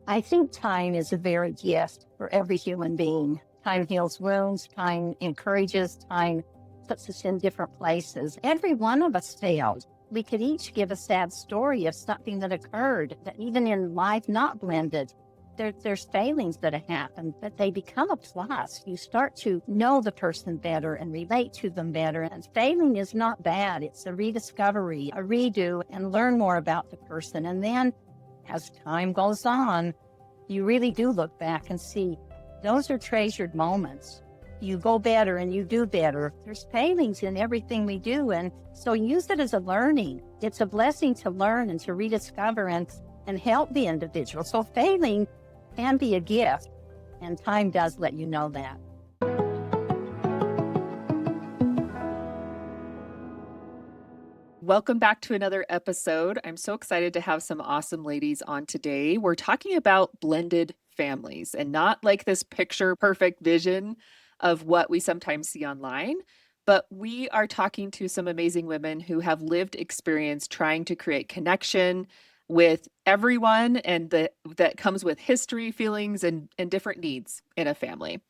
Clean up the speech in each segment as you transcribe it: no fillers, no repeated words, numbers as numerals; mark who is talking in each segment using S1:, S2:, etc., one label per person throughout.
S1: I think time is a very gift for every human being. Time heals wounds, time encourages, time puts us in different places. Every one of us failed. We could each give a sad story of something that occurred that even in life not blended, there's failings that have happened, but they become a plus. You start to know the person better and relate to them better. And failing is not bad. It's a rediscovery, a redo, and learn more about the person. And then as time goes on, you really do look back and see those are treasured moments. You go better and you do better. There's failings in everything we do. And so use it as a learning. It's a blessing to learn and to rediscover and help the individual. So failing can be a gift, and time does let you know that.
S2: Welcome back to another episode. I'm so excited to have some awesome ladies on today. We're talking about blended families and not like this picture perfect vision of what we sometimes see online, but we are talking to some amazing women who have lived experience trying to create connection with everyone and that comes with history, feelings, and different needs in a family.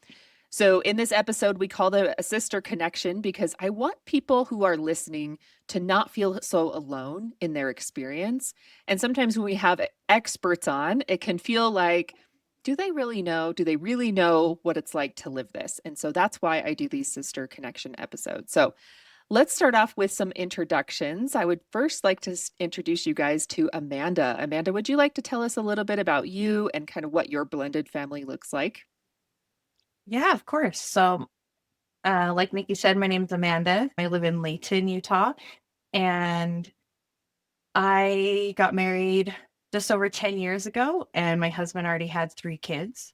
S2: So, in this episode, we call it a sister connection because I want people who are listening to not feel so alone in their experience. And sometimes when we have experts on, it can feel like, do they really know? Do they really know what it's like to live this? And so that's why I do these sister connection episodes. So, let's start off with some introductions. I would first like to introduce you guys to Amanda. Amanda, would you like to tell us a little bit about you and kind of what your blended family looks like?
S3: Yeah, of course. Like Nikki said, my name's Amanda. I live in Layton, Utah, and I got married just over 10 years ago, and my husband already had 3 kids.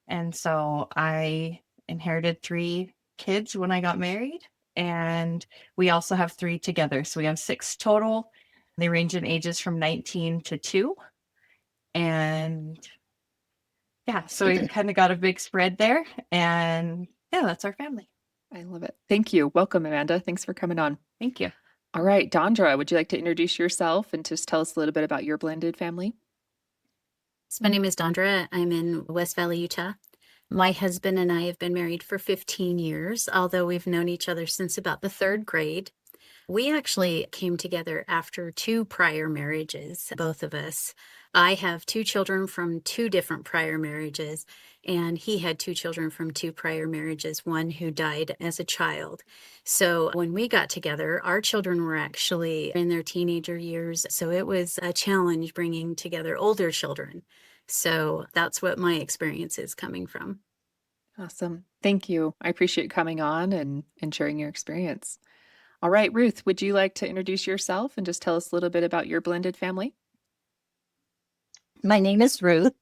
S3: And so I inherited 3 kids when I got married, and we also have 3 together. So we have 6 total. They range in ages from 19 to 2. And yeah, so we kind of got a big spread there. And yeah, that's our family.
S2: I love it. Thank you. Welcome, Amanda. Thanks for coming on.
S3: Thank you.
S2: All right, Dondra, would you like to introduce yourself and just tell us a little bit about your blended family?
S4: My name is Dondra. I'm in West Valley, Utah. My husband and I have been married for 15 years, although we've known each other since about the third grade. We actually came together after 2 prior marriages, both of us. I have 2 children from 2 different prior marriages, and he had 2 children from 2 prior marriages, one who died as a child. So when we got together, our children were actually in their teenager years. So it was a challenge bringing together older children. So that's what my experience is coming from.
S2: Awesome. Thank you. I appreciate coming on and sharing your experience. All right, Ruth, would you like to introduce yourself and just tell us a little bit about your blended family?
S1: My name is Ruth.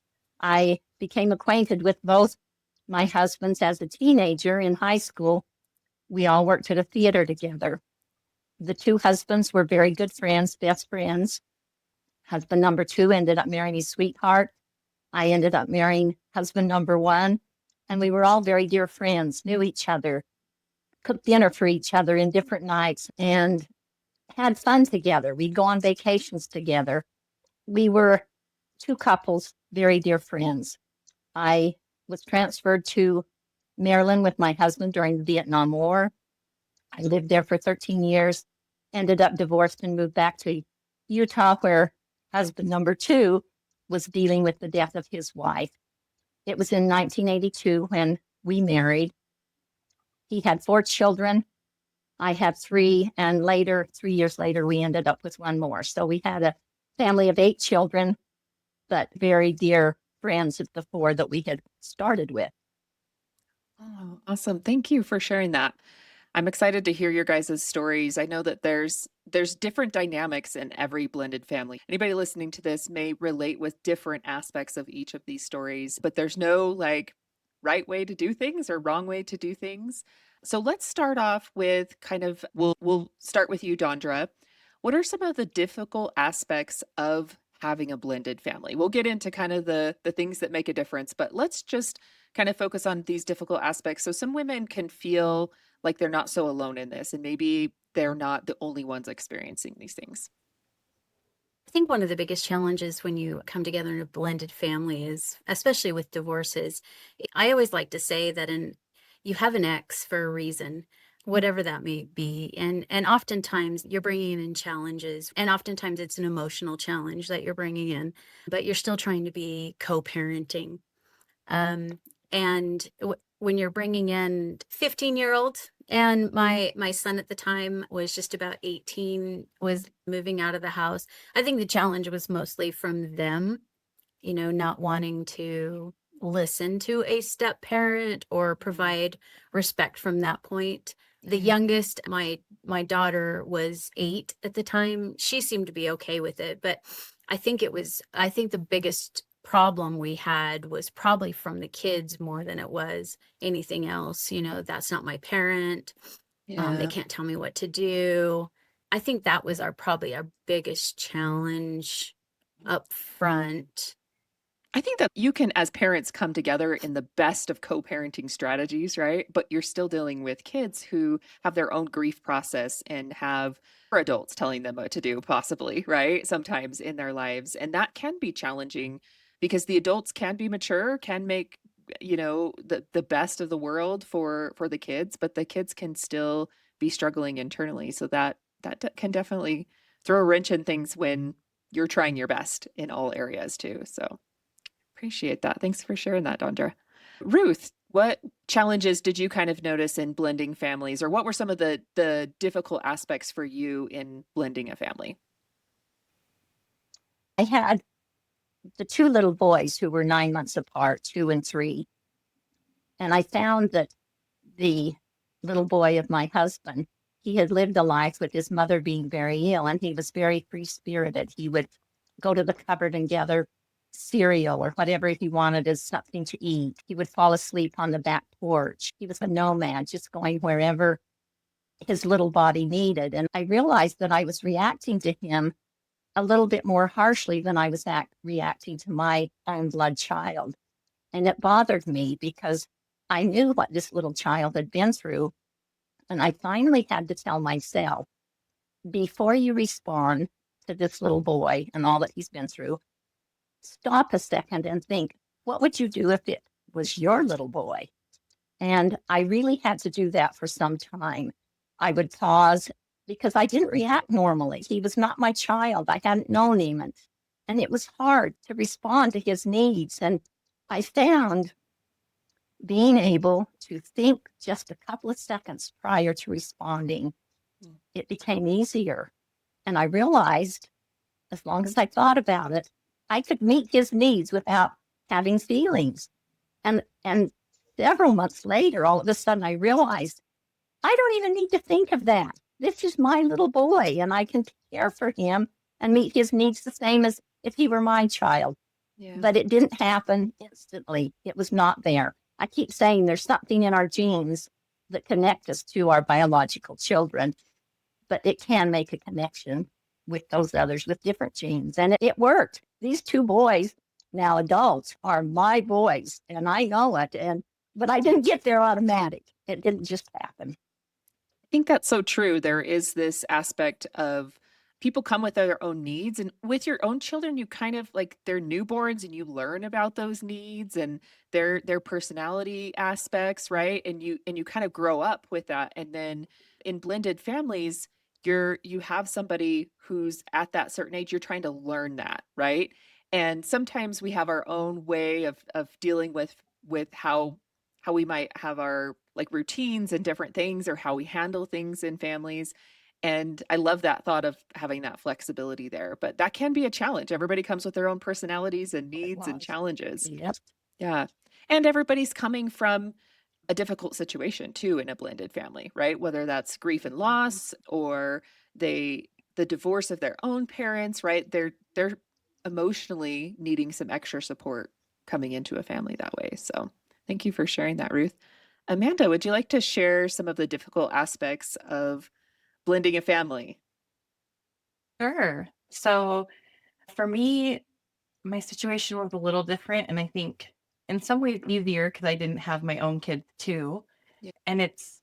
S1: I became acquainted with both my husbands as a teenager in high school. We all worked at a theater together. The 2 husbands were very good friends, best friends. Husband number 2 ended up marrying his sweetheart. I ended up marrying husband number 1. And we were all very dear friends, knew each other, cooked dinner for each other in different nights, and had fun together. We'd go on vacations together. We were 2 couples, very dear friends. I was transferred to Maryland with my husband during the Vietnam War. I lived there for 13 years, ended up divorced and moved back to Utah, where husband number 2 was dealing with the death of his wife. It was in 1982 when we married. He had 4 children. I had 3, and later, 3 years later, we ended up with 1 more. So we had a family of 8 children, but very dear friends of the 4 that we had started with.
S2: Oh, awesome. Thank you for sharing that. I'm excited to hear your guys' stories. I know that there's different dynamics in every blended family. Anybody listening to this may relate with different aspects of each of these stories, but there's no like right way to do things or wrong way to do things. So let's start off with kind of we'll start with you, Dondra. What are some of the difficult aspects of having a blended family? We'll get into kind of the things that make a difference, but let's just kind of focus on these difficult aspects so some women can feel like they're not so alone in this and maybe they're not the only ones experiencing these things.
S4: I think one of the biggest challenges when you come together in a blended family is, especially with divorces, I always like to say that you have an ex for a reason, whatever that may be. And oftentimes you're bringing in challenges, and oftentimes it's an emotional challenge that you're bringing in, but you're still trying to be co-parenting. Um, and when you're bringing in 15-year-olds, and my son at the time was just about 18, was moving out of the house. I think the challenge was mostly from them, not wanting to listen to a step parent or provide respect from that point. The youngest, my daughter, was 8 at the time. She seemed to be okay with it, but I think the biggest problem we had was probably from the kids more than it was anything else. That's not my parent. They
S2: Yeah.
S4: can't tell me what to do. I think that was probably our biggest challenge up front.
S2: I think that you can, as parents, come together in the best of co-parenting strategies, right? But you're still dealing with kids who have their own grief process and have adults telling them what to do, possibly, right? Sometimes in their lives. And that can be challenging because the adults can be mature, can make, the best of the world for the kids, but the kids can still be struggling internally. So that can definitely throw a wrench in things when you're trying your best in all areas too. So appreciate that. Thanks for sharing that, Dondra. Ruth, what challenges did you kind of notice in blending families, or what were some of the difficult aspects for you in blending a family?
S1: I had the two little boys who were 9 months apart, 2 and 3. And I found that the little boy of my husband, he had lived a life with his mother being very ill, and he was very free spirited. He would go to the cupboard and gather cereal or whatever he wanted as something to eat. He would fall asleep on the back porch. He was a nomad, just going wherever his little body needed. And I realized that I was reacting to him a little bit more harshly than I was reacting to my own blood child. And it bothered me because I knew what this little child had been through. And I finally had to tell myself, before you respond to this little boy and all that he's been through, stop a second and think, what would you do if it was your little boy? And I really had to do that for some time. I would pause because I didn't react normally. He was not my child. I hadn't known him. And it was hard to respond to his needs. And I found being able to think just a couple of seconds prior to responding, it became easier. And I realized as long as I thought about it, I could meet his needs without having feelings. And several months later, all of a sudden I realized I don't even need to think of that. This is my little boy, and I can care for him and meet his needs the same as if he were my child.
S2: Yeah.
S1: But it didn't happen instantly. It was not there. I keep saying there's something in our genes that connect us to our biological children, but it can make a connection with those others with different genes. And it worked. These two boys, now adults, are my boys, and I know it. But I didn't get there automatic. It didn't just happen.
S2: I think that's so true. There is this aspect of people come with their own needs, and with your own children, you kind of like they're newborns and you learn about those needs and their personality aspects, right? And you kind of grow up with that. And then in blended families, you have somebody who's at that certain age, you're trying to learn that, right? And sometimes we have our own way of dealing with how we might have our like routines and different things or how we handle things in families. And I love that thought of having that flexibility there, but that can be a challenge. Everybody comes with their own personalities and
S1: It
S2: needs and
S1: was.
S2: challenges.
S1: Yep.
S2: Yeah. And everybody's coming from a difficult situation too in a blended family, right? Whether that's grief and loss or the divorce of their own parents, right? They're emotionally needing some extra support coming into a family that way. So thank you for sharing that, Ruth. Amanda, would you like to share some of the difficult aspects of blending a family?
S3: Sure. So for me, my situation was a little different, and I think in some ways easier because I didn't have my own kids too.
S2: Yeah.
S3: And it's,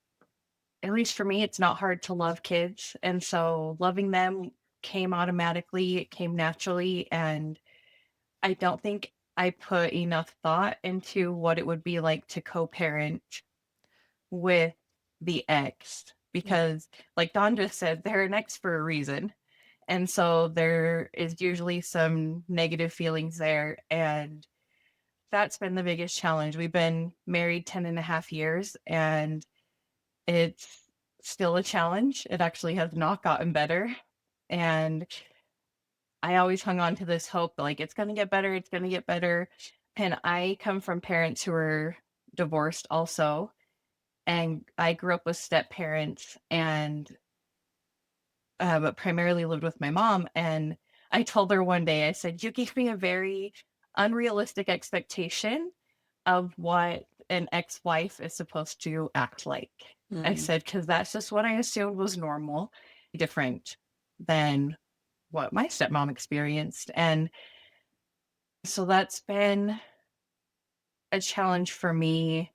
S3: at least for me, it's not hard to love kids. And so loving them came automatically, it came naturally, and I don't think I put enough thought into what it would be like to co-parent with the ex because, like Don just said, they're an ex for a reason. And so there is usually some negative feelings there. And that's been the biggest challenge. We've been married 10 and a half years, and it's still a challenge. It actually has not gotten better. And I always hung on to this hope, like, it's going to get better. It's going to get better. And I come from parents who are divorced also. And I grew up with step parents and but primarily lived with my mom. And I told her one day, I said, you gave me a very unrealistic expectation of what an ex-wife is supposed to act like. I said, because that's just what I assumed was normal, different than what my stepmom experienced. And so that's been a challenge for me.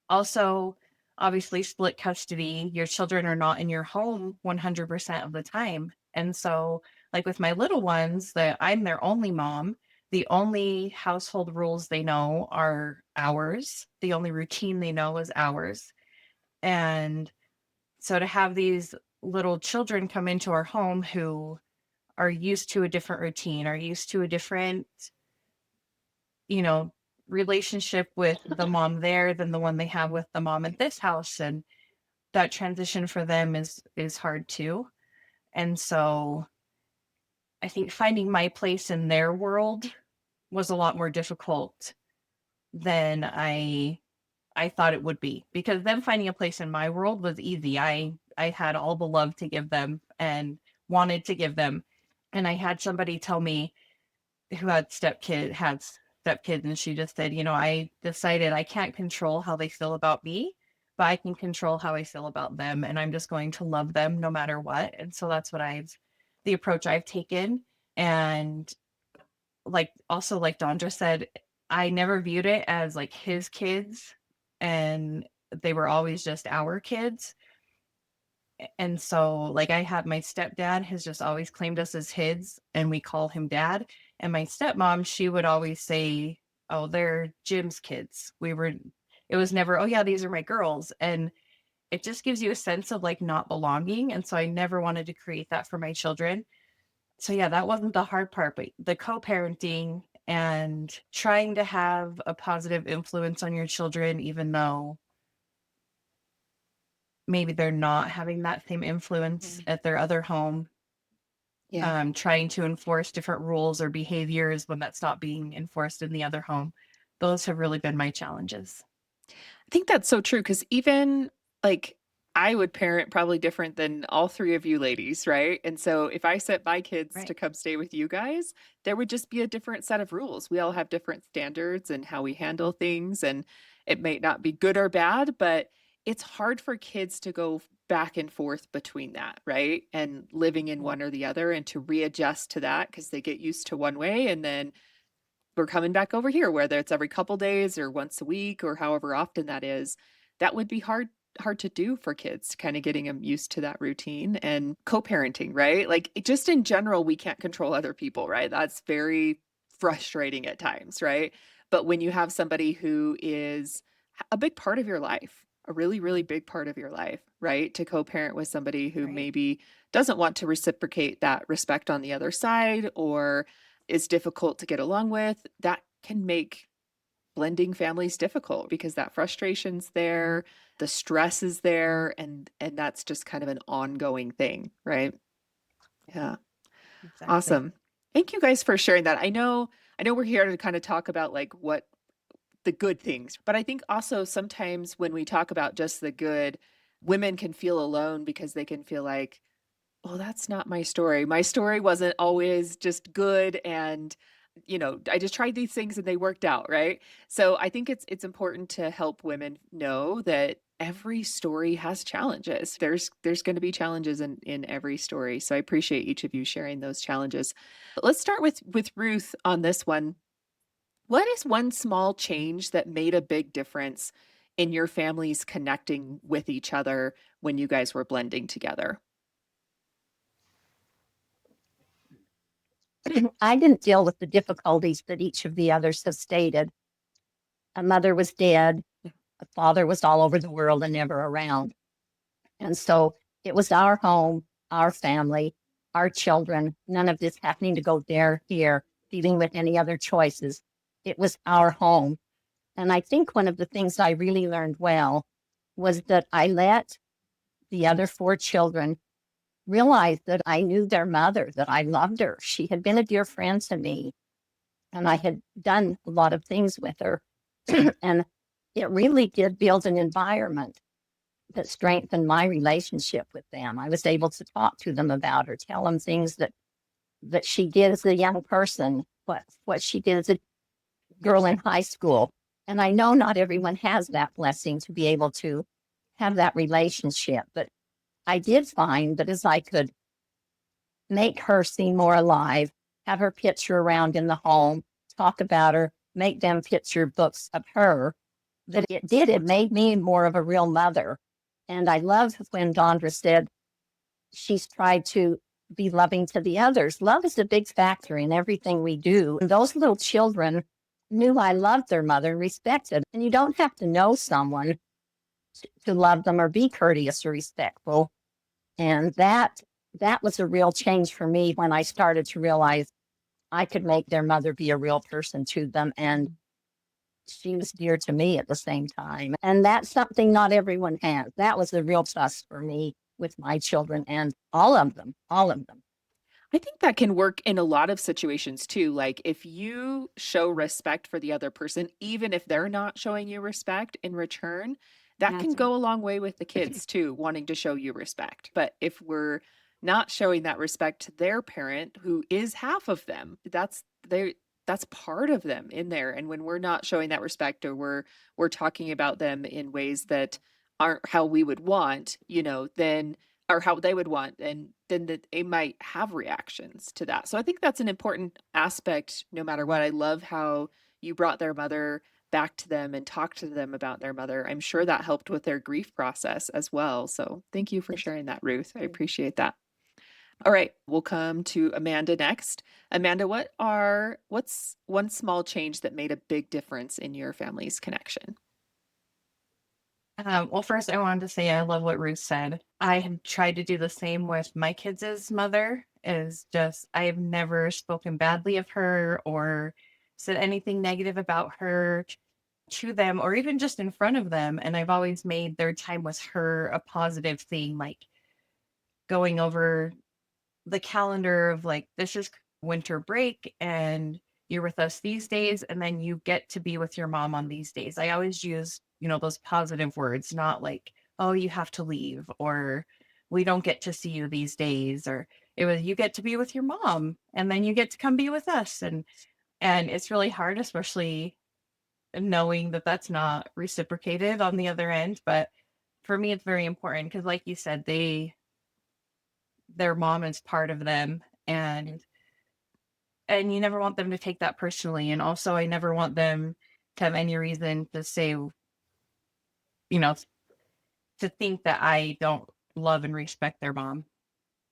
S3: Also, obviously, split custody, your children are not in your home 100% of the time. And so, like with my little ones, that I'm their only mom, the only household rules they know are ours. The only routine they know is ours. And so to have these little children come into our home who are used to a different routine, are used to a different, you know, relationship with the mom there than the one they have with the mom at this house, and that transition for them is hard too. And so I think finding my place in their world was a lot more difficult than I thought it would be, because them finding a place in my world was easy. I had all the love to give them and wanted to give them. And I had somebody tell me who had stepkids, and she just said, I decided I can't control how they feel about me, but I can control how I feel about them, and I'm just going to love them no matter what. And so that's what the approach I've taken. And like Dondra said, I never viewed it as like his kids, and they were always just our kids. And so, like, I have my stepdad has just always claimed us as his, and we call him dad. And my stepmom, she would always say, oh, they're Jim's kids. It was never, oh, yeah, these are my girls. And it just gives you a sense of like not belonging. And so I never wanted to create that for my children. So, yeah, that wasn't the hard part, but the co parenting and trying to have a positive influence on your children, even though maybe they're not having that same influence at their other home.
S2: Yeah.
S3: Trying to enforce different rules or behaviors when that's not being enforced in the other home. Those have really been my challenges.
S2: I think that's so true, because even like I would parent probably different than all three of you ladies, right? And so if I sent my kids
S3: Right.
S2: to come stay with you guys, there would just be a different set of rules. We all have different standards and how we handle things, and it may not be good or bad, but it's hard for kids to go back and forth between that, right? And living in one or the other, and to readjust to that because they get used to one way, and then we're coming back over here, whether it's every couple days or once a week or however often that is. That would be hard to do for kids, kind of getting them used to that routine. And co-parenting, right? Like just in general, we can't control other people, right? That's very frustrating at times, right? But when you have somebody who is a big part of your life, a really, really big part of your life, right? To co-parent with somebody who
S3: Right.
S2: maybe doesn't want to reciprocate that respect on the other side, or is difficult to get along with, that can make blending families difficult, because that frustration's there, the stress is there, and that's just kind of an ongoing thing, right? Yeah.
S3: Exactly.
S2: Awesome. Thank you guys for sharing that. I know we're here to kind of talk about like what the good things, but I think also sometimes when we talk about just the good, women can feel alone because they can feel like, well, that's not my story. My story wasn't always just good, and I just tried these things and they worked out, right? So I think it's important to help women know that every story has challenges. There's going to be challenges in every story. So I appreciate each of you sharing those challenges. But let's start with Ruth on this one. What is one small change that made a big difference in your families connecting with each other when you guys were blending together?
S1: I didn't deal with the difficulties that each of the others have stated. A mother was dead, a father was all over the world and never around. And so it was our home, our family, our children, none of this happening to go there, here, dealing with any other choices. It was our home. And I think one of the things I really learned well was that I let the other 4 children realize that I knew their mother, that I loved her. She had been a dear friend to me, and I had done a lot of things with her. And it really did build an environment that strengthened my relationship with them. I was able to talk to them about her, tell them things that she did as a young person, what she did as a girl in high school. And I know not everyone has that blessing to be able to have that relationship, but I did find that as I could make her seem more alive, have her picture around in the home, talk about her, make them picture books of her, that it made me more of a real mother. And I love when Dondra said she's tried to be loving to the others. Love is a big factor in everything we do. And those little children knew I loved their mother and respected. And you don't have to know someone to love them or be courteous or respectful. And that was a real change for me when I started to realize I could make their mother be a real person to them. And she was dear to me at the same time. And that's something not everyone has. That was a real plus for me with my children and all of them, all of them.
S2: I think that can work in a lot of situations too. Like if you show respect for the other person, even if they're not showing you respect in return, that can go a long way with the kids too, wanting to show you respect. But if we're not showing that respect to their parent, who is half of them, that's part of them in there. And when we're not showing that respect, or we're talking about them in ways that aren't how we would want, then, or how they would want, and then that they might have reactions to that. So I think that's an important aspect no matter what. I love how you brought their mother back to them and talked to them about their mother. I'm sure that helped with their grief process as well. So thank you for sharing that, Ruth. I appreciate that. All right, we'll come to Amanda next. Amanda, what's one small change that made a big difference in your family's connection?
S3: Well, first, I wanted to say I love what Ruth said. I have tried to do the same with my kids' mother. Is just I have never spoken badly of her or said anything negative about her to them, or even just in front of them. And I've always made their time with her a positive thing, like going over the calendar of like, this is winter break and you're with us these days, and then you get to be with your mom on these days. I always use, those positive words, not like, oh, you have to leave, or we don't get to see you these days, or it was, you get to be with your mom and then you get to come be with us. And it's really hard, especially knowing that that's not reciprocated on the other end. But for me, it's very important because, like you said, their mom is part of them, and you never want them to take that personally. And also, I never want them to have any reason to say, to think that I don't love and respect their mom.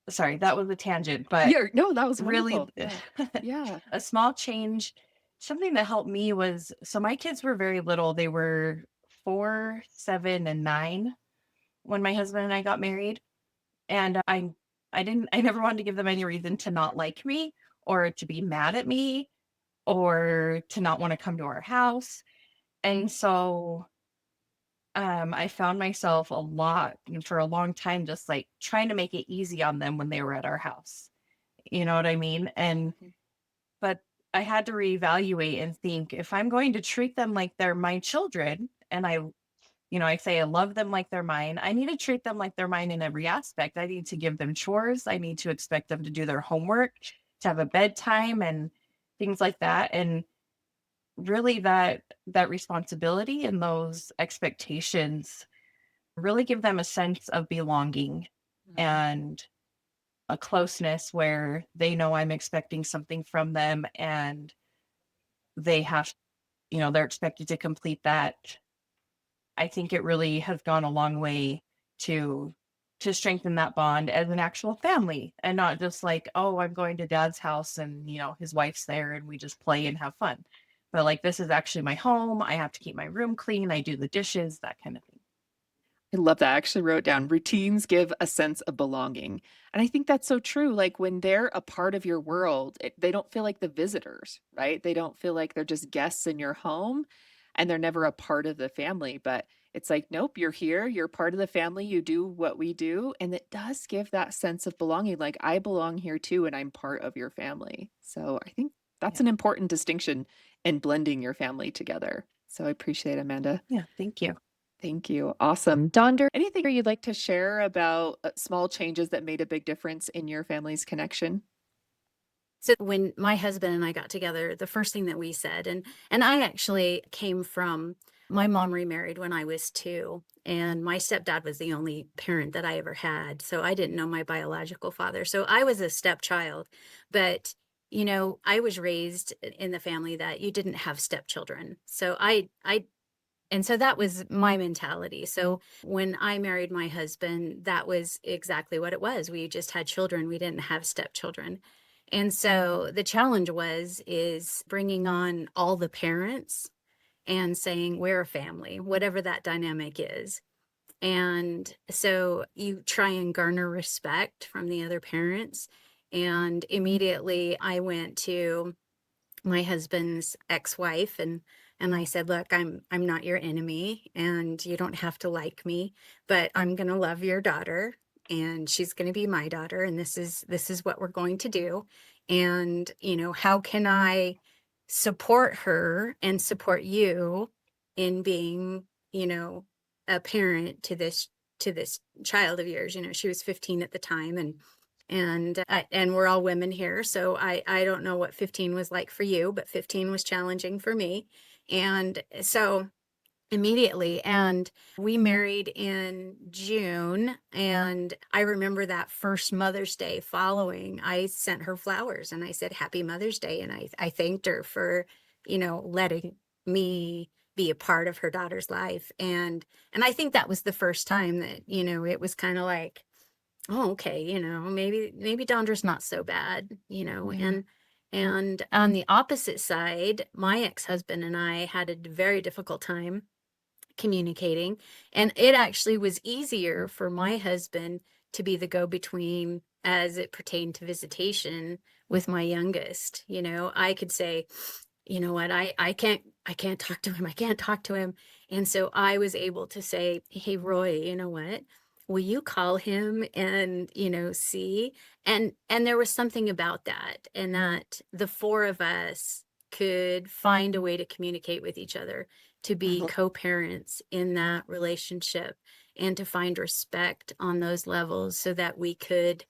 S3: Sorry, that was a tangent, but
S2: Yeah, no, that was
S3: really,
S2: wonderful. Yeah.
S3: a small change. Something that helped me was, so my kids were very little. They were 4, 7, and 9 when my husband and I got married. And I never wanted to give them any reason to not like me or to be mad at me or to not want to come to our house. And so I found myself a lot for a long time, just like trying to make it easy on them when they were at our house. You know what I mean? But I had to reevaluate and think, if I'm going to treat them like they're my children, and I say I love them like they're mine, I need to treat them like they're mine in every aspect. I need to give them chores. I need to expect them to do their homework, to have a bedtime and things like that. And really that responsibility and those expectations really give them a sense of belonging and a closeness where they know I'm expecting something from them, and they have, they're expected to complete that. I think it really has gone a long way to to strengthen that bond as an actual family, and not just like, oh, I'm going to dad's house and, his wife's there and we just play and have fun. But like, this is actually my home. I have to keep my room clean. I do the dishes, that kind of thing.
S2: I love that. I actually wrote down routines give a sense of belonging. And I think that's so true. Like when they're a part of your world, they don't feel like the visitors, right? They don't feel like they're just guests in your home and they're never a part of the family. But it's like, nope, you're here. You're part of the family. You do what we do. And it does give that sense of belonging. Like I belong here too, and I'm part of your family. So I think that's
S3: Yeah.
S2: an important distinction in blending your family together. So I appreciate it, Amanda.
S3: Yeah. Thank you.
S2: Thank you. Awesome. Dondra, anything you'd like to share about small changes that made a big difference in your family's connection?
S4: So when my husband and I got together, the first thing that we said, and I actually came from, my mom remarried when I was 2, and my stepdad was the only parent that I ever had. So I didn't know my biological father. So I was a stepchild, but I was raised in the family that you didn't have stepchildren. So and so that was my mentality. So when I married my husband, that was exactly what it was. We just had children. We didn't have stepchildren. And so the challenge is bringing on all the parents and saying we're a family, whatever that dynamic is. And so you try and garner respect from the other parents. And immediately I went to my husband's ex-wife and I said, look, I'm not your enemy and you don't have to like me, but I'm going to love your daughter and she's going to be my daughter and this is what we're going to do. And how can I support her and support you in being, a parent to this child of yours. She was 15 at the time, and we're all women here, so I don't know what 15 was like for you, but 15 was challenging for me. And so immediately, and we married in June, and I remember that first Mother's Day following, I sent her flowers and I said happy Mother's Day, and I thanked her for letting me be a part of her daughter's life. And I think that was the first time that it was kind of like, oh, okay, maybe Dondra's not so bad,
S3: Yeah.
S4: and on the opposite side, my ex-husband and I had a very difficult time communicating, and it actually was easier for my husband to be the go-between as it pertained to visitation with my youngest. I could say, you know what, I can't talk to him. I can't talk to him. And so I was able to say, hey, Roy, you know what? Will you call him and, see? And there was something about that, and that the four of us could find a way to communicate with each other, to be co-parents in that relationship, and to find respect on those levels so that we could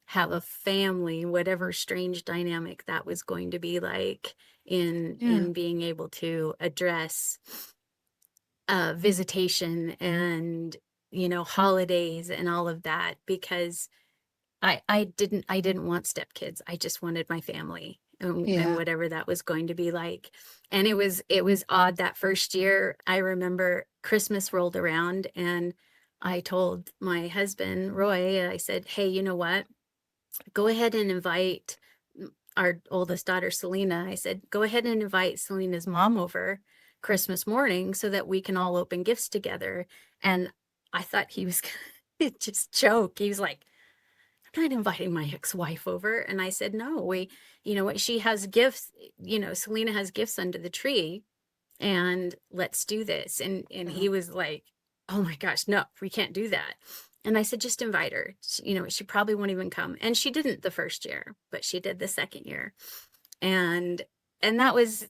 S4: have a family, whatever strange dynamic that was going to be like in being able to address visitation and holidays and all of that, because I didn't want stepkids. I just wanted my family, and whatever that was going to be like. And it was odd that first year. I remember Christmas rolled around and I told my husband, Roy, I said, hey, you know what? Go ahead and invite our oldest daughter, Selena. I said, go ahead and invite Selena's mom over Christmas morning so that we can all open gifts together. And I thought he was gonna just joke. He was like, I'm not inviting my ex-wife over. And I said, no, what, she has gifts, Selena has gifts under the tree, and let's do this. And he was like, oh my gosh, no, we can't do that. And I said, just invite her. She probably won't even come. And she didn't the first year, but she did the second year. And that was,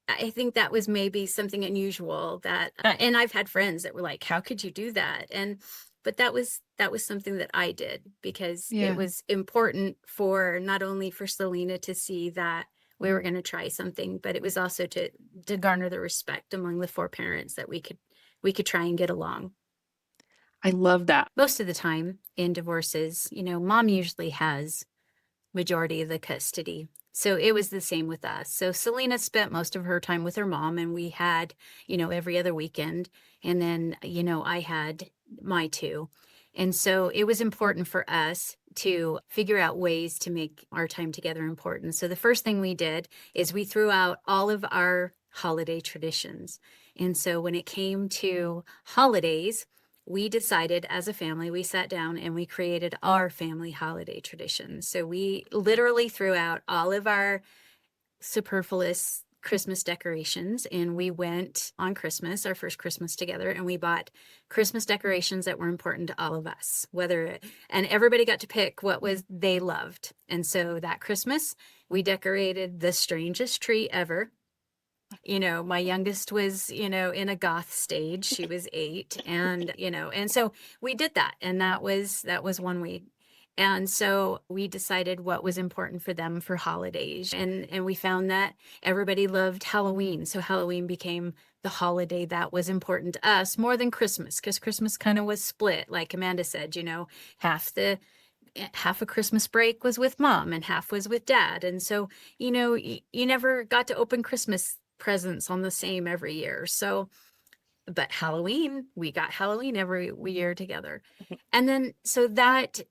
S4: I think that was maybe something unusual that, and I've had friends that were like, how could you do that? But that was something that I did because it was important for not only for Selena to see that we were going to try something, but it was also to garner the respect among the four parents that we could try and get along.
S2: I love that.
S4: Most of the time in divorces, mom usually has majority of the custody. So it was the same with us. So Selena spent most of her time with her mom, and we had, every other weekend. And then, I had my two. And so it was important for us to figure out ways to make our time together important. So the first thing we did is we threw out all of our holiday traditions. And so when it came to holidays, we decided as a family, we sat down and we created our family holiday traditions. So we literally threw out all of our superfluous Christmas decorations, and we went on Christmas, our first Christmas together, and we bought Christmas decorations that were important to all of us, and everybody got to pick what was they loved. And so that Christmas we decorated the strangest tree ever. My youngest was, in a goth stage. She was 8, and so we did that, and that was one week. And so we decided what was important for them for holidays. And we found that everybody loved Halloween. So Halloween became the holiday that was important to us more than Christmas, because Christmas kind of was split. Like Amanda said, half a Christmas break was with mom and half was with dad. And so, you never got to open Christmas presents on the same every year. So, but Halloween, we got Halloween every year together. And then, so that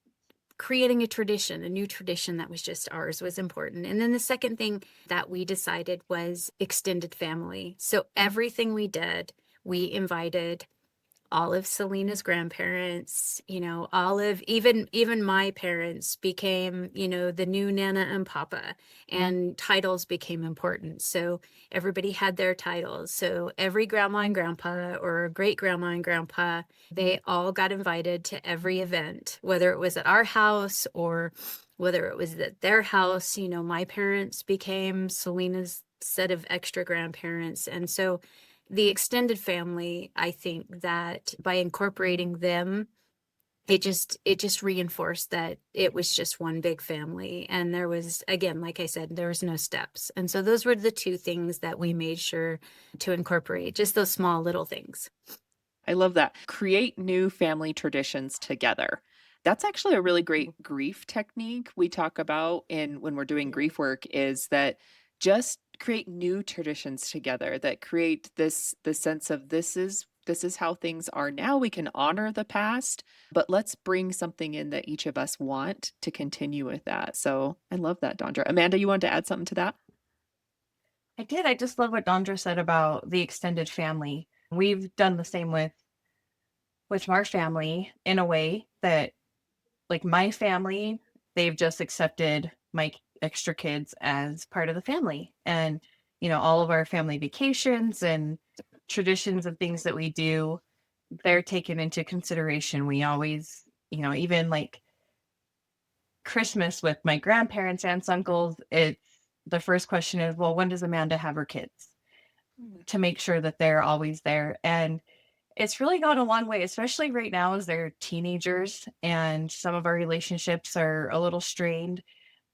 S4: creating a new tradition that was just ours was important. And then the second thing that we decided was extended family. So everything we did, we invited all of Selena's grandparents, all of even my parents became, the new Nana and Papa, and titles became important. So everybody had their titles. So every grandma and grandpa or great grandma and grandpa, they all got invited to every event, whether it was at our house or whether it was at their house. My parents became Selena's set of extra grandparents. And so the extended family, I think that by incorporating them, it just reinforced that it was just one big family. And there was, again, like I said, there was no steps. And so those were the two things that we made sure to incorporate, just those small little things.
S2: I love that. Create new family traditions together. That's actually a really great grief technique we talk about when we're doing grief work, is that just create new traditions together that create the sense of this is how things are now. We can honor the past, but let's bring something in that each of us want to continue with that. So I love that, Dondra. Amanda, you wanted to add something to that?
S3: I did. I just love what Dondra said about the extended family. We've done the same with our family, in a way that, like, my family, they've just accepted my extra kids as part of the family. And, all of our family vacations and traditions and things that we do, they're taken into consideration. We always, even like Christmas with my grandparents, aunts, uncles, the first question is, well, when does Amanda have her kids? To make sure that they're always there. And it's really gone a long way, especially right now as they're teenagers and some of our relationships are a little strained.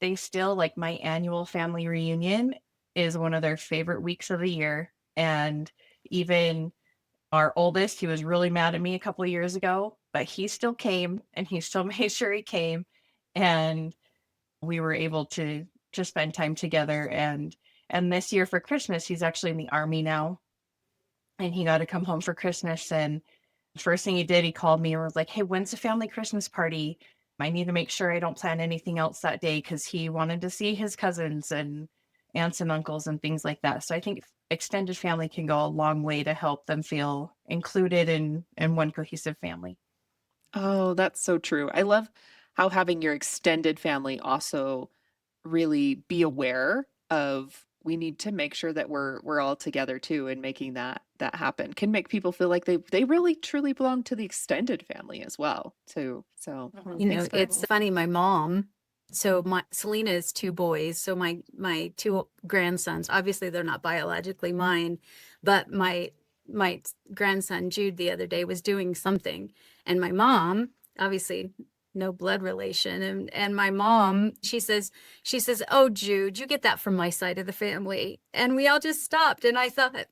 S3: They still, like, my annual family reunion is one of their favorite weeks of the year. And even our oldest, he was really mad at me a couple of years ago, but he still came and he still made sure he came. And we were able to just spend time together. And this year for Christmas, he's actually in the army now, and he got to come home for Christmas. And the first thing he did, he called me and was like, "Hey, when's the family Christmas party? I need to make sure I don't plan anything else that day," because he wanted to see his cousins and aunts and uncles and things like that. So I think extended family can go a long way to help them feel included in one cohesive family.
S2: Oh, that's so true. I love how having your extended family also really be aware of, we need to make sure that we're all together too, and making that happen can make people feel like they really truly belong to the extended family as well too. So thanks for
S4: It's funny, my mom, so my Selena's 2 boys, so my 2 grandsons, obviously they're not biologically mine, but my grandson Jude the other day was doing something, and my mom, obviously no blood relation, and my mom, she says, "Oh, Jude, you get that from my side of the family." And we all just stopped, and I thought,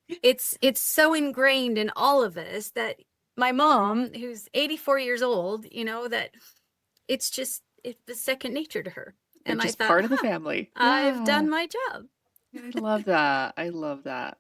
S4: it's so ingrained in all of us that my mom, who's 84 years old, that it's second nature to her.
S2: They're
S4: And I
S2: just
S4: thought,
S2: part of the family.
S4: I've
S2: Yeah.
S4: done my job.
S2: I love that. I love that.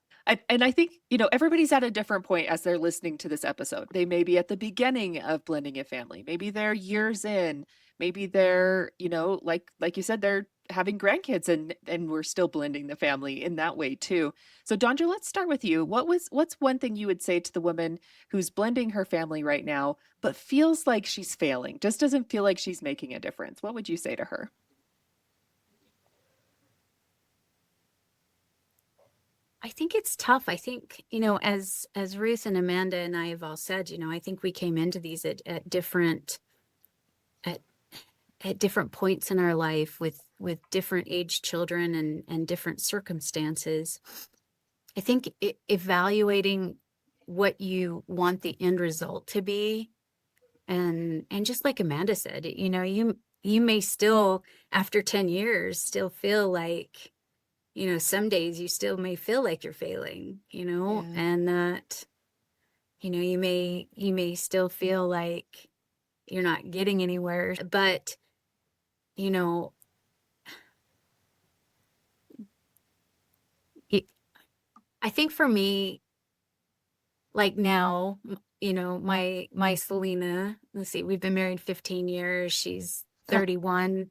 S2: And I think, you know, everybody's at a different point as they're listening to this episode. They may be at the beginning of blending a family. Maybe they're years in. Maybe they're, you know, like you said, they're having grandkids and we're still blending the family in that way too. So Dondra, let's start with you. What's one thing you would say to the woman who's blending her family right now, but feels like she's failing, just doesn't feel like she's making a difference? What would you say to her?
S4: I think it's tough. I think, you know, as Ruth and Amanda and I have all said, you know, I think we came into these at different at at different points in our life with different age children and different circumstances. I think evaluating what you want the end result to be, and just like Amanda said, you know, you may still after 10 years still feel like, you know, some days you still may feel like you're failing, you know,
S2: Yeah.
S4: and that, you know, you may still feel like you're not getting anywhere, but, you know, it, I think for me, like now, you know, my Selena, let's see, we've been married 15 years. She's 31.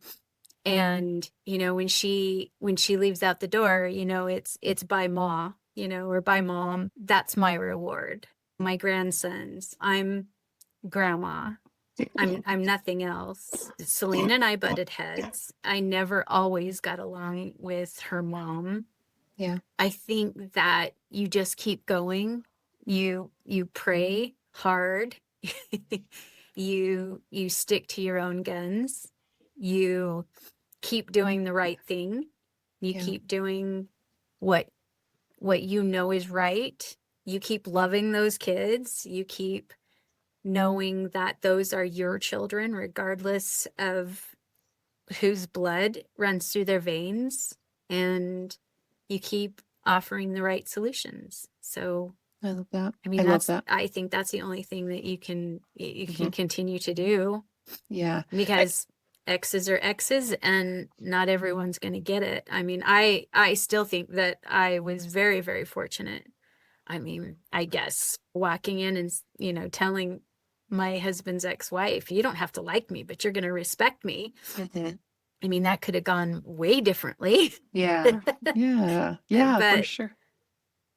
S4: And, you know, when she leaves out the door, you know, it's by ma, you know, or by mom. That's my reward. My grandsons, I'm grandma. I'm nothing else. Selena and I butted heads. I never always got along with her mom.
S2: Yeah.
S4: I think that you just keep going. You pray hard. You stick to your own guns. You keep doing the right thing. You
S2: Yeah.
S4: keep doing what you know is right. You keep loving those kids. You keep knowing that those are your children, regardless of whose blood runs through their veins. And you keep offering the right solutions. So,
S2: I love that.
S4: I mean,
S2: I love that.
S4: I think that's the only thing that you can
S2: Mhm.
S4: continue to do,
S2: Yeah.
S4: because X's are X's and not everyone's going to get it. I mean, I still think that I was very, very fortunate. I mean, I guess walking in and, you know, telling my husband's ex-wife, you don't have to like me, but you're going to respect me.
S2: Mhm.
S4: I mean, that could have gone way differently.
S2: Yeah. Yeah. Yeah, for
S4: But
S2: sure.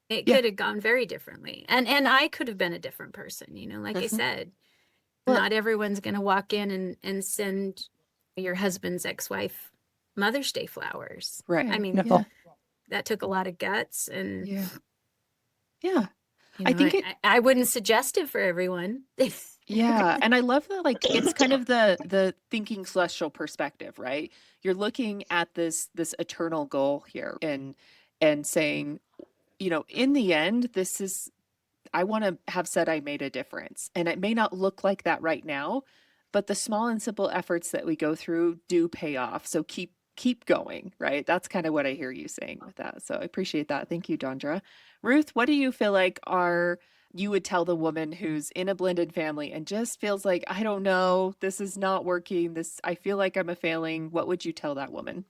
S4: it
S2: Yeah.
S4: could have gone very differently. And I could have been a different person, you know, like I
S2: Mhm.
S4: said,
S2: Well,
S4: not everyone's going to walk in and send your husband's ex-wife Mother's Day flowers. I
S2: right.
S4: mean,
S2: Yeah.
S4: that took a lot of guts, and
S2: Yeah. Yeah.
S4: you
S2: I
S4: know,
S2: think it
S4: I wouldn't suggest it for everyone.
S2: Yeah, and I love that, like, it's kind of the thinking celestial perspective, right? You're looking at this eternal goal here and saying, you know, in the end, this is I want to have said I made a difference. And it may not look like that right now, but the small and simple efforts that we go through do pay off. So keep going, right? That's kind of what I hear you saying with that. So I appreciate that. Thank you, Dondra. Ruth, what do you feel like you would tell the woman who's in a blended family and just feels like, I don't know, this is not working. I feel like I'm a failing. What would you tell that woman?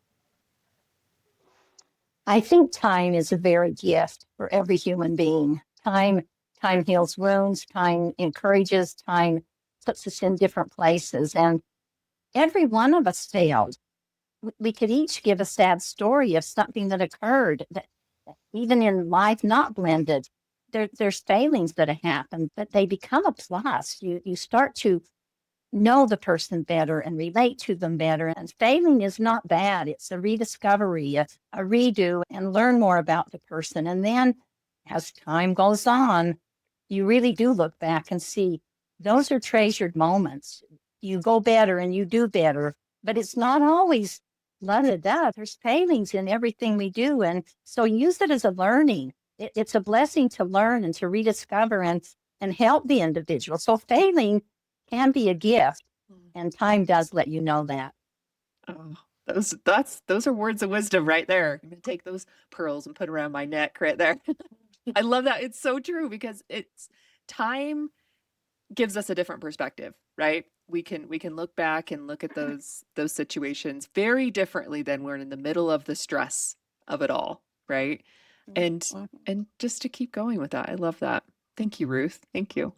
S1: I think time is a very gift for every human being. Time heals wounds, time encourages, time puts us in different places. And every one of us failed. We could each give a sad story of something that occurred that even in life not blended, there's failings that have happened, but they become a plus. You start to know the person better and relate to them better. And failing is not bad. It's a rediscovery, a redo, and learn more about the person. And then as time goes on, you really do look back and see those are treasured moments. You go better and you do better, but it's not always la da da. There's failings in everything we do. And so use it as a learning. It's a blessing to learn and to rediscover and help the individual. So failing can be a gift, and time does let you know that.
S2: Oh, those are words of wisdom right there. I'm gonna take those pearls and put around my neck right there. I love that. It's so true because it's time gives us a different perspective, right? We can look back and look at those situations very differently than we're in the middle of the stress of it all, right? and
S1: Mhm.
S2: and just to keep going with that. I love that. Thank you, Ruth. Thank you.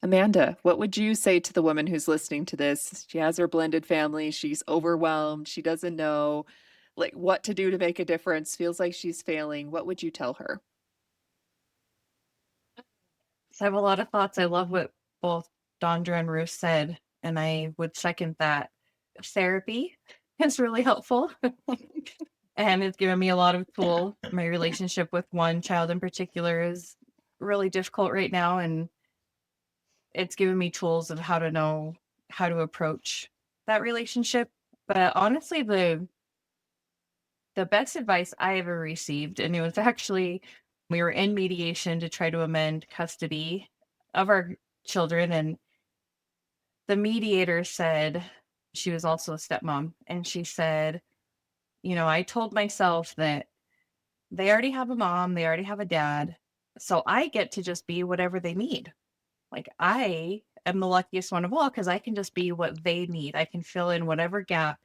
S2: Amanda, what would you say to the woman who's listening to this? She has her blended family, she's overwhelmed, she doesn't know like what to do to make a difference, feels like she's failing. What would you tell her?
S3: So I have a lot of thoughts. I love what both Dondra and Ruth said, and I would second that. Therapy is really helpful, and it's given me a lot of tools. My relationship with one child in particular is really difficult right now, and it's given me tools of how to know how to approach that relationship. But honestly, the best advice I ever received, and it was actually we were in mediation to try to amend custody of our children, and the mediator said, she was also a stepmom, and she said, I told myself that they already have a mom, they already have a dad, so I get to just be whatever they need. Like, I am the luckiest one of all because I can just be what they need. I can fill in whatever gap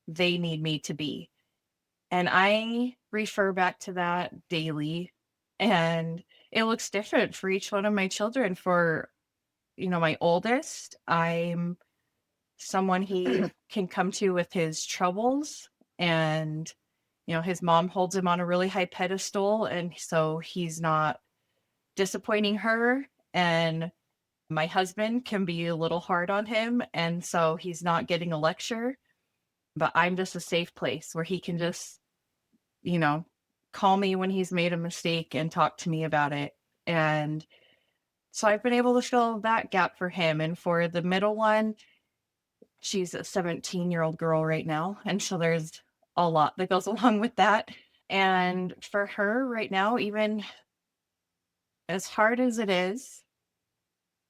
S3: they need me to be. And I refer back to that daily. And it looks different for each one of my children. For, my oldest, I'm someone he can come to with his troubles. And, his mom holds him on a really high pedestal. And so he's not disappointing her. And my husband can be a little hard on him. And so he's not getting a lecture, but I'm just a safe place where he can just, you know, call me when he's made a mistake and talk to me about it. And so I've been able to fill that gap for him. And for the middle one, she's a 17-year-old girl right now. And so there's a lot that goes along with that. And for her right now, even as hard as it is,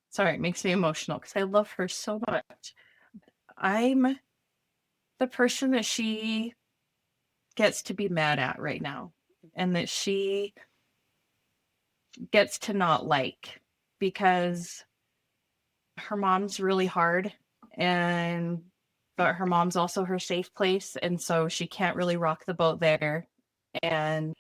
S3: sorry, it makes me emotional because I love her so much. I'm the person that she gets to be mad at right now and that she gets to not like because her mom's really hard and but her mom's also her safe place, and so she can't really rock the boat there. And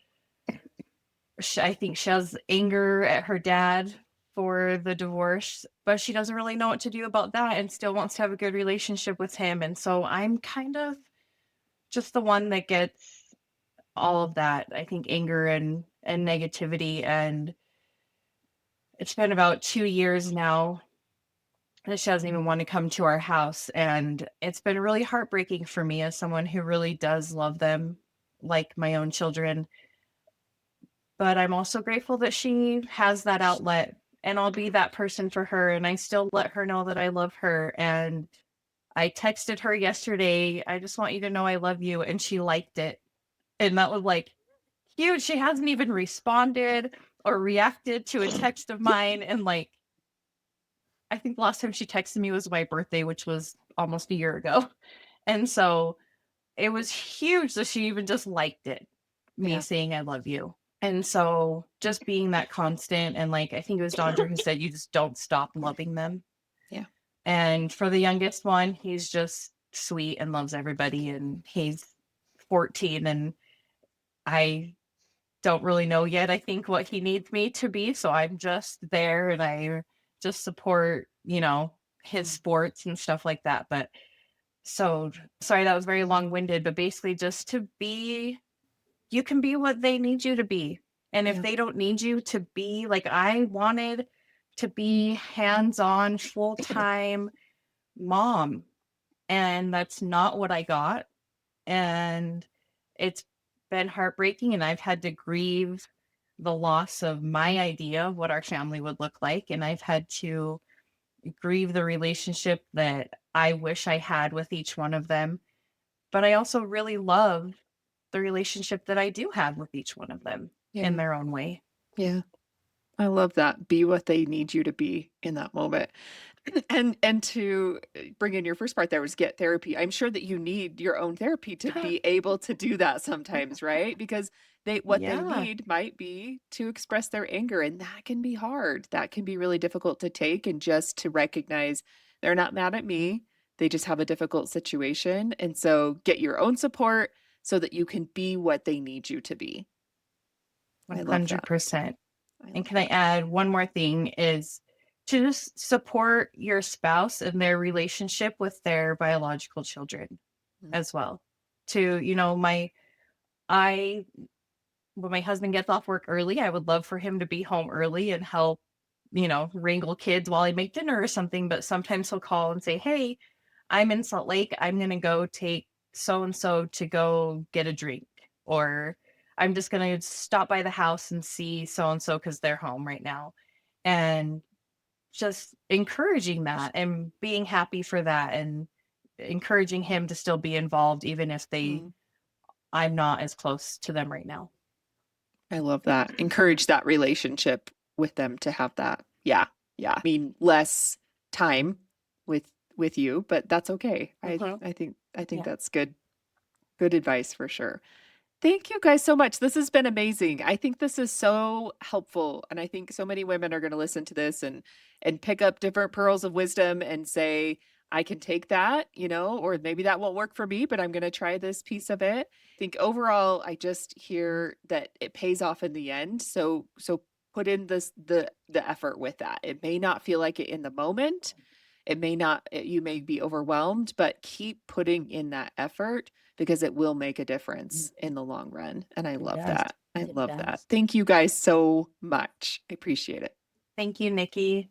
S3: I think she has anger at her dad for the divorce, but she doesn't really know what to do about that and still wants to have a good relationship with him. And so I'm kind of just the one that gets all of that. I think anger and negativity. And it's been about 2 years now that she doesn't even want to come to our house. And it's been really heartbreaking for me as someone who really does love them like my own children. But I'm also grateful that she has that outlet, and I'll be that person for her. And I still let her know that I love her. And I texted her yesterday, I just want you to know I love you. And she liked it. And that was like huge. She hasn't even responded or reacted to a text of mine. And like, I think the last time she texted me was my birthday, which was almost a year ago. And so it was huge that she even just liked it, me
S2: Yeah.
S3: saying I love you. And so just being that constant, and like, I think it was Dondra who said, you just don't stop loving them.
S2: Yeah.
S3: And for the youngest one, he's just sweet and loves everybody. And he's 14, and I don't really know yet, I think, what he needs me to be. So I'm just there and I just support, his sports and stuff like that. But so sorry, that was very long winded, but basically just to be, you can be what they need you to be. And if
S2: Yeah.
S3: they don't need you to be, like, I wanted to be hands on, full time mom, and that's not what I got. And it's been heartbreaking, and I've had to grieve the loss of my idea of what our family would look like, and I've had to grieve the relationship that I wish I had with each one of them. But I also really love the relationship that I do have with each one of them
S2: Yeah.
S3: in their own way.
S2: Yeah. I love that. Be what they need you to be in that moment. And to bring in your first part there was get therapy. I'm sure that you need your own therapy to be able to do that sometimes, right? Because what they
S3: Yeah.
S2: need might be to express their anger, and that can be hard. That can be really difficult to take, and just to recognize they're not mad at me. They just have a difficult situation. And so get your own support so that you can be what they need you to be. I love that.
S3: 100%.
S2: I
S3: And
S2: love
S3: can I
S2: that.
S3: add one more thing is to just support your spouse and their relationship with their biological children
S2: Mhm.
S3: as well. To, you know, I when my husband gets off work early, I would love for him to be home early and help, you know, wrangle kids while I make dinner or something. But sometimes he'll call and say, "Hey, I'm in Salt Lake. I'm going to go take so and so to go get a drink." Or I'm just going to stop by the house and see so and so because they're home right now. And just encouraging that and being happy for that and encouraging him to still be involved, even if
S2: Mm.
S3: I'm not as close to them right now.
S2: I love that. Encourage that relationship with them to have that. Yeah. Yeah. I mean, less time with you, but that's okay.
S3: Mhm.
S2: I think
S3: Yeah.
S2: that's good. Good advice for sure. Thank you guys so much. This has been amazing. I think this is so helpful, and I think so many women are going to listen to this and pick up different pearls of wisdom and say, I can take that, you know, or maybe that won't work for me, but I'm going to try this piece of it. I think overall I just hear that it pays off in the end. So put in the effort with that. It may not feel like it in the moment. It may not, you may be overwhelmed, but keep putting in that effort because it will make a difference in the long run. And I love
S1: does.
S2: that. I
S1: It
S2: love that.
S1: does.
S2: Thank you guys so much. I appreciate it.
S3: Thank you, Nikki.